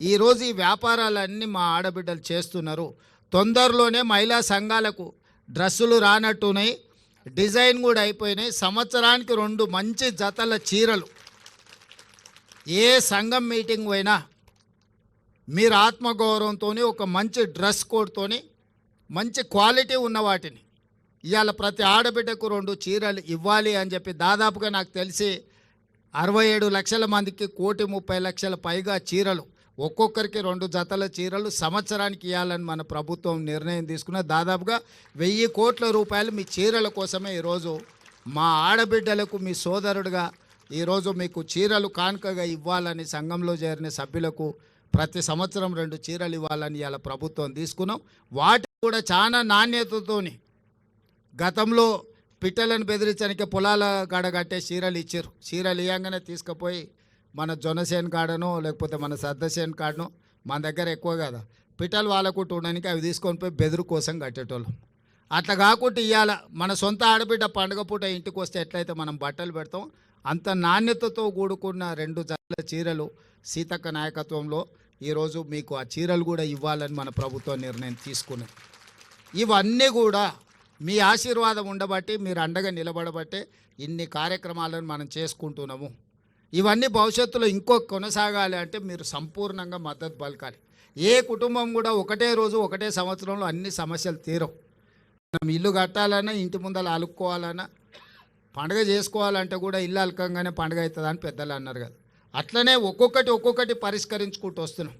ఈరోజు ఈ వ్యాపారాలన్నీ మా ఆడబిడ్డలు చేస్తున్నారు. తొందరలోనే మహిళా సంఘాలకు డ్రెస్సులు రానట్టున్నాయి, డిజైన్ కూడా అయిపోయినాయి. సంవత్సరానికి 2 మంచి జతల చీరలు ఏ సంఘం మీటింగ్ పోయినా మీరు ఆత్మగౌరవంతో ఒక మంచి డ్రెస్ కోడ్తోని మంచి క్వాలిటీ ఉన్న వాటిని ఇవాళ ప్రతి ఆడబిడ్డకు 2 చీరలు ఇవ్వాలి అని చెప్పి దాదాపుగా నాకు తెలిసి 67 లక్షల మందికి 1,30,00,000 పైగా చీరలు, ఒక్కొక్కరికి 2 జతల చీరలు సంవత్సరానికి ఇవ్వాలని మన ప్రభుత్వం నిర్ణయం తీసుకున్న దాదాపుగా 1000 కోట్ల రూపాయలు మీ చీరల కోసమే ఈరోజు మా ఆడబిడ్డలకు మీ సోదరుడుగా ఈరోజు మీకు చీరలు కానుకగా ఇవ్వాలని సంఘంలో చేరిన సభ్యులకు ప్రతి సంవత్సరం 2 చీరలు ఇవ్వాలని ఇవాళ ప్రభుత్వం తీసుకున్నాం. వాటి కూడా చాలా నాణ్యతతోని గతంలో పిట్టలను బెదిరించడానికి పొలాల కాడ కట్టే చీరలు ఇచ్చారు. చీరలు ఇవ్వగానే తీసుకుపోయి మన జొన్నసేన్ కాడనో లేకపోతే మన సద్దసేన్ కాడనో మన దగ్గర ఎక్కువ కదా పిట్టలు వాళ్ళకు ఉండడానికి అవి తీసుకొని పోయి బెదురు కోసం కట్టేటోళ్ళం. అట్లా కాకుండా ఇవాళ మన సొంత ఆడబిడ్డ పండుగ పూట ఇంటికి వస్తే ఎట్లయితే మనం బట్టలు పెడతాం అంత నాణ్యతతో కూడుకున్న 2 జతల చీరలు సీతక్క నాయకత్వంలో ఈరోజు మీకు ఆ చీరలు కూడా ఇవ్వాలని మన ప్రభుత్వం నిర్ణయం తీసుకున్నది. ఇవన్నీ కూడా మీ ఆశీర్వాదం ఉండబట్టి, మీరు అండగా నిలబడబట్టే ఇన్ని కార్యక్రమాలను మనం చేసుకుంటున్నాము. ఇవన్నీ భవిష్యత్తులో ఇంకో కొనసాగాలి అంటే మీరు సంపూర్ణంగా మద్దతు పలకాలి. ఏ కుటుంబం కూడా ఒకటే రోజు ఒకటే సంవత్సరంలో అన్ని సమస్యలు తీరవు. మనం ఇల్లు కట్టాలన్నా, ఇంటి ముందర అలుక్కోవాలన్నా, పండుగ చేసుకోవాలంటే కూడా ఇల్లు అలకంగానే పండుగ అవుతుందని పెద్దలు అన్నారు కదా. అట్లనే ఒక్కొక్కటి పరిష్కరించుకుంటూ వస్తున్నాం.